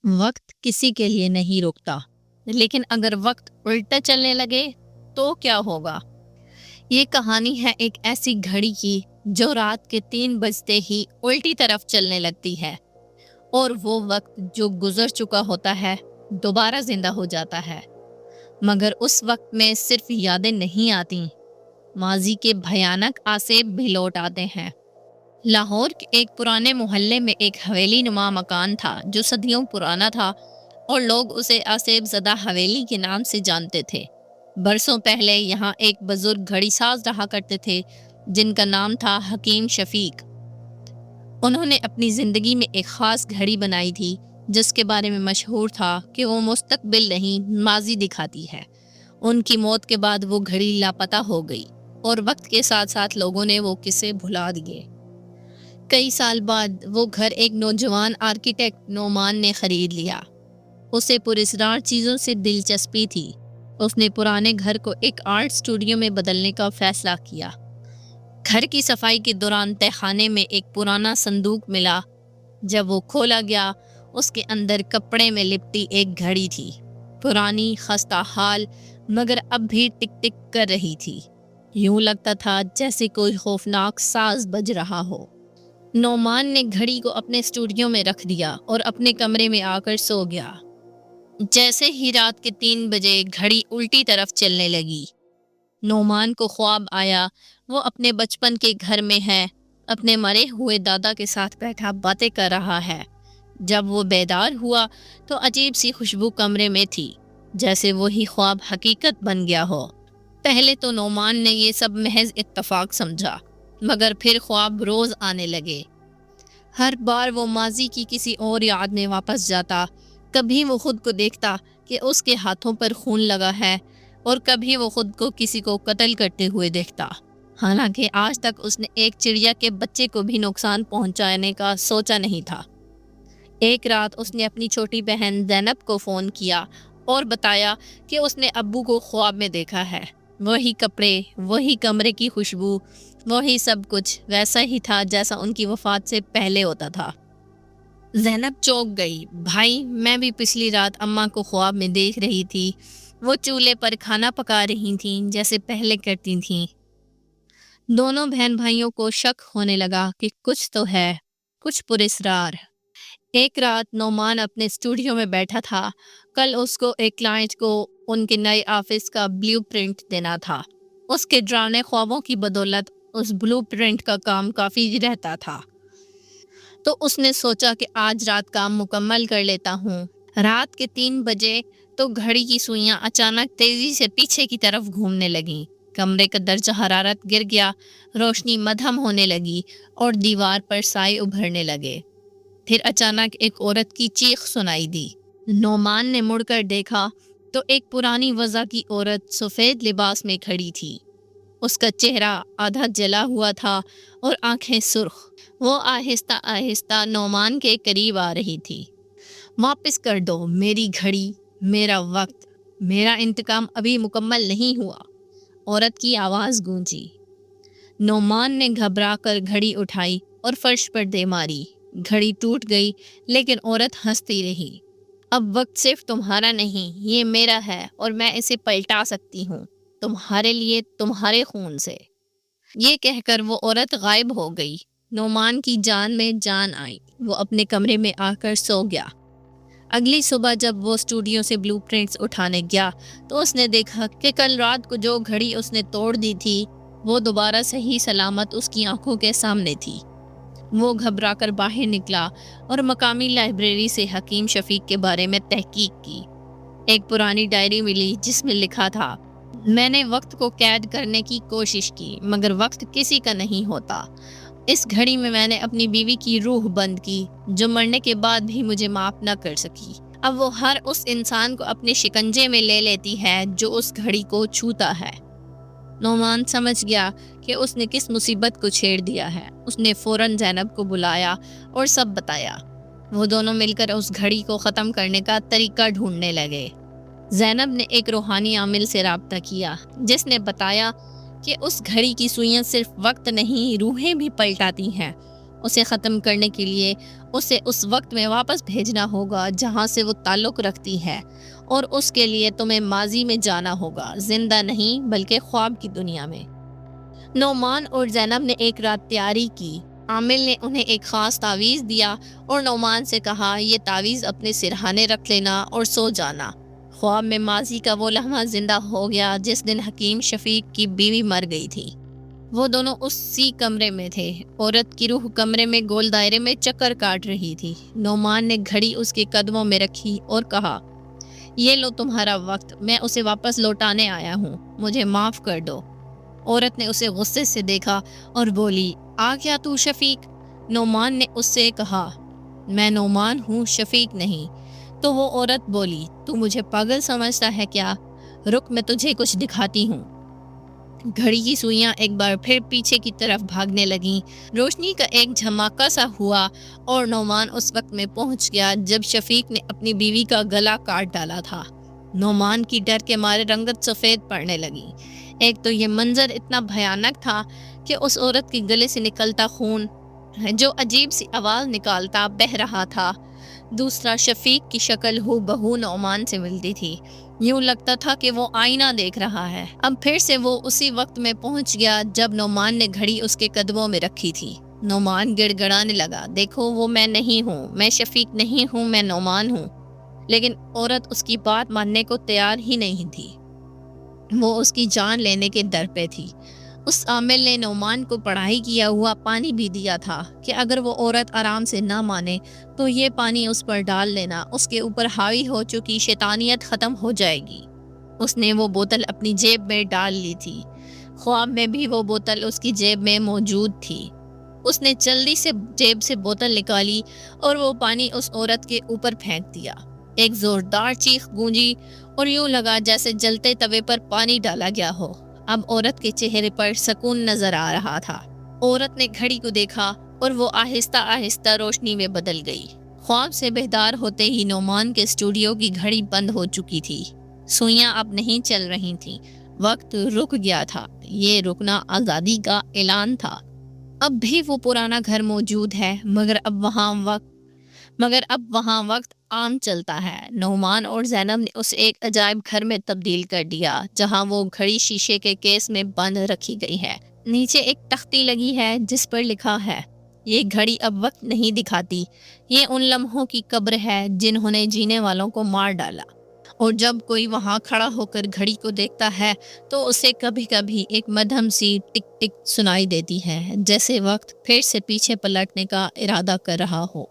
وقت کسی کے لیے نہیں رکتا، لیکن اگر وقت الٹا چلنے لگے تو کیا ہوگا؟ یہ کہانی ہے ایک ایسی گھڑی کی جو رات کے 3 بجتے ہی الٹی طرف چلنے لگتی ہے، اور وہ وقت جو گزر چکا ہوتا ہے دوبارہ زندہ ہو جاتا ہے، مگر اس وقت میں صرف یادیں نہیں آتی، ماضی کے بھیانک آثار بھی لوٹ آتے ہیں۔ لاہور کے ایک پرانے محلے میں ایک حویلی نما مکان تھا جو صدیوں پرانا تھا اور لوگ اسے آصف زدہ حویلی کے نام سے جانتے تھے۔ برسوں پہلے یہاں ایک بزرگ گھڑی ساز رہا کرتے تھے جن کا نام تھا حکیم شفیق۔ انہوں نے اپنی زندگی میں ایک خاص گھڑی بنائی تھی جس کے بارے میں مشہور تھا کہ وہ مستقبل نہیں ماضی دکھاتی ہے۔ ان کی موت کے بعد وہ گھڑی لاپتہ ہو گئی اور وقت کے ساتھ ساتھ لوگوں نے وہ قصے بھلا دیے۔ کئی سال بعد وہ گھر ایک نوجوان آرکیٹیکٹ نعمان نے خرید لیا۔ اسے پراسرار چیزوں سے دلچسپی تھی۔ اس نے پرانے گھر کو ایک آرٹ اسٹوڈیو میں بدلنے کا فیصلہ کیا۔ گھر کی صفائی کے دوران تہخانے میں ایک پرانا صندوق ملا۔ جب وہ کھولا گیا، اس کے اندر کپڑے میں لپٹی ایک گھڑی تھی، پرانی، خستہ حال، مگر اب بھی ٹک ٹک کر رہی تھی۔ یوں لگتا تھا جیسے کوئی خوفناک ساز بج رہا ہو۔ نعمان نے گھڑی کو اپنے اسٹوڈیو میں رکھ دیا اور اپنے کمرے میں آ کر سو گیا۔ جیسے ہی رات کے 3 بجے گھڑی الٹی طرف چلنے لگی، نعمان کو خواب آیا وہ اپنے بچپن کے گھر میں ہے، اپنے مرے ہوئے دادا کے ساتھ بیٹھا باتیں کر رہا ہے۔ جب وہ بیدار ہوا تو عجیب سی خوشبو کمرے میں تھی، جیسے وہی خواب حقیقت بن گیا ہو۔ پہلے تو نعمان نے یہ سب محض اتفاق سمجھا، مگر پھر خواب روز آنے لگے۔ ہر بار وہ ماضی کی کسی اور یاد میں واپس جاتا، کبھی وہ خود کو دیکھتا کہ اس کے ہاتھوں پر خون لگا ہے اور کبھی وہ خود کو کسی کو قتل کرتے ہوئے دیکھتا، حالانکہ آج تک اس نے ایک چڑیا کے بچے کو بھی نقصان پہنچانے کا سوچا نہیں تھا۔ ایک رات اس نے اپنی چھوٹی بہن زینب کو فون کیا اور بتایا کہ اس نے ابو کو خواب میں دیکھا ہے۔ وہی کپڑے، وہی کمرے کی خوشبو، وہی سب کچھ ویسا ہی تھا جیسا ان کی وفات سے پہلے ہوتا تھا۔ زینب چونک گئی۔ بھائی، میں بھی پچھلی رات اماں کو خواب میں دیکھ رہی تھی، وہ چولہے پر کھانا پکا رہی تھیں جیسے پہلے کرتی تھیں۔ دونوں بہن بھائیوں کو شک ہونے لگا کہ کچھ تو ہے، کچھ پراسرار۔ ایک رات نعمان اپنے اسٹوڈیو میں بیٹھا تھا۔ کل اس کو ایک کلائنٹ کو ان کے نئے آفس کا بلیو پرنٹ دینا تھا۔ اس کے ڈراونے خوابوں کی بدولت اس بلیو پرنٹ کا کام کافی رہتا تھا، تو اس نے سوچا کہ آج رات کام مکمل کر لیتا ہوں۔ رات کے 3 بجے تو گھڑی کی سوئیاں اچانک تیزی سے پیچھے کی طرف گھومنے لگیں۔ کمرے کا درجہ حرارت گر گیا، روشنی مدھم ہونے لگی اور دیوار پر سائے ابھرنے لگے۔ پھر اچانک ایک عورت کی چیخ سنائی دی۔ نعمان نے مڑ کر دیکھا تو ایک پرانی وضع کی عورت سفید لباس میں کھڑی تھی۔ اس کا چہرہ آدھا جلا ہوا تھا اور آنکھیں سرخ۔ وہ آہستہ آہستہ نعمان کے قریب آ رہی تھی۔ واپس کر دو میری گھڑی، میرا وقت، میرا انتقام ابھی مکمل نہیں ہوا، عورت کی آواز گونجی۔ نعمان نے گھبرا کر گھڑی اٹھائی اور فرش پر دے ماری۔ گھڑی ٹوٹ گئی، لیکن عورت ہنستی رہی۔ اب وقت صرف تمہارا نہیں، یہ میرا ہے اور میں اسے پلٹا سکتی ہوں، تمہارے لیے، تمہارے خون سے۔ یہ کہہ کر وہ عورت غائب ہو گئی۔ نعمان کی جان میں جان آئی۔ وہ اپنے کمرے میں آ کر سو گیا۔ اگلی صبح جب وہ اسٹوڈیو سے بلیو پرنٹس اٹھانے گیا تو اس نے دیکھا کہ کل رات کو جو گھڑی اس نے توڑ دی تھی وہ دوبارہ صحیح سلامت اس کی آنکھوں کے سامنے تھی۔ وہ گھبرا کر باہر نکلا اور مقامی لائبریری سے حکیم شفیق کے بارے میں تحقیق کی۔ ایک پرانی ڈائری ملی جس میں لکھا تھا، میں نے وقت کو قید کرنے کی کوشش کی مگر وقت کسی کا نہیں ہوتا۔ اس گھڑی میں نے اپنی بیوی کی روح بند کی جو مرنے کے بعد بھی مجھے معاف نہ کر سکی۔ اب وہ ہر اس انسان کو اپنے شکنجے میں لے لیتی ہے جو اس گھڑی کو چھوتا ہے۔ نعمان سمجھ گیا کہ اس نے کس مصیبت کو چھیڑ دیا ہے۔ اس نے فوراً زینب کو بلایا اور سب بتایا۔ وہ دونوں مل کر اس گھڑی کو ختم کرنے کا طریقہ ڈھونڈنے لگے۔ زینب نے ایک روحانی عامل سے رابطہ کیا جس نے بتایا کہ اس گھڑی کی سوئیاں صرف وقت نہیں، روحیں بھی پلٹاتی ہیں۔ اسے ختم کرنے کے لیے اسے اس وقت میں واپس بھیجنا ہوگا جہاں سے وہ تعلق رکھتی ہے، اور اس کے لیے تمہیں ماضی میں جانا ہوگا، زندہ نہیں بلکہ خواب کی دنیا میں۔ نعمان اور زینب نے ایک رات تیاری کی۔ عامل نے انہیں ایک خاص تعویذ دیا اور نعمان سے کہا یہ تعویذ اپنے سرہانے رکھ لینا اور سو جانا۔ خواب میں ماضی کا وہ لمحہ زندہ ہو گیا جس دن حکیم شفیق کی بیوی مر گئی تھی۔ وہ دونوں اسی کمرے میں تھے۔ عورت کی روح کمرے میں گول دائرے میں چکر کاٹ رہی تھی۔ نعمان نے گھڑی اس کے قدموں میں رکھی اور کہا یہ لو تمہارا وقت، میں اسے واپس لوٹانے آیا ہوں، مجھے معاف کر دو۔ عورت نے اسے غصے سے دیکھا اور بولی آ گیا تو شفیق؟ نعمان نے اس سے کہا میں نعمان ہوں، شفیق نہیں۔ تو وہ عورت بولی تو مجھے پاگل سمجھتا ہے کیا؟ رک میں تجھے کچھ دکھاتی ہوں۔ گھڑی کی سوئیاں ایک بار پھر پیچھے کی طرف بھاگنے لگیں۔ روشنی کا ایک جھماکہ سا ہوا اور نعمان اس وقت میں پہنچ گیا جب شفیق نے اپنی بیوی کا گلا کاٹ ڈالا تھا۔ نعمان کی ڈر کے مارے رنگت سفید پڑنے لگی۔ ایک تو یہ منظر اتنا بھیانک تھا کہ اس عورت کے گلے سے نکلتا خون جو عجیب سی آواز نکالتا بہہ رہا تھا، دوسرا شفیق کی شکل ہو بہو نعمان سے ملتی تھی، یوں لگتا تھا کہ وہ آئینہ دیکھ رہا ہے۔ اب پھر سے وہ اسی وقت میں پہنچ گیا جب نعمان نے گھڑی اس کے قدموں میں رکھی تھی۔ نعمان گڑ گڑانے لگا دیکھو وہ میں نہیں ہوں، میں شفیق نہیں ہوں، میں نعمان ہوں۔ لیکن عورت اس کی بات ماننے کو تیار ہی نہیں تھی، وہ اس کی جان لینے کے در پہ تھی۔ اس عامل نے نعمان کو پڑھائی کیا ہوا پانی بھی دیا تھا کہ اگر وہ عورت آرام سے نہ مانے تو یہ پانی اس پر ڈال لینا، اس کے اوپر حاوی ہو چکی شیطانیت ختم ہو جائے گی۔ اس نے وہ بوتل اپنی جیب میں ڈال لی تھی۔ خواب میں بھی وہ بوتل اس کی جیب میں موجود تھی۔ اس نے جلدی سے جیب سے بوتل نکالی اور وہ پانی اس عورت کے اوپر پھینک دیا۔ ایک زوردار چیخ گونجی اور یوں لگا جیسے جلتے توے پر پانی ڈالا گیا ہو۔ اب عورت کے چہرے پر سکون نظر آ رہا تھا۔ عورت نے گھڑی کو دیکھا اور وہ آہستہ آہستہ روشنی میں بدل گئی۔ خواب سے بیدار ہوتے ہی نعمان کے اسٹوڈیو کی گھڑی بند ہو چکی تھی، سوئیاں اب نہیں چل رہی تھیں، وقت رک گیا تھا۔ یہ رکنا آزادی کا اعلان تھا۔ اب بھی وہ پرانا گھر موجود ہے مگر اب وہاں وقت عام چلتا ہے۔ نعمان اور زینب نے اسے ایک عجائب گھر میں تبدیل کر دیا جہاں وہ گھڑی شیشے کے کیس میں بند رکھی گئی ہے۔ نیچے ایک تختی لگی ہے جس پر لکھا ہے یہ گھڑی اب وقت نہیں دکھاتی، یہ ان لمحوں کی قبر ہے جنہوں نے جینے والوں کو مار ڈالا۔ اور جب کوئی وہاں کھڑا ہو کر گھڑی کو دیکھتا ہے تو اسے کبھی کبھی ایک مدھم سی ٹک ٹک سنائی دیتی ہے، جیسے وقت پھر سے پیچھے پلٹنے کا ارادہ کر رہا ہو۔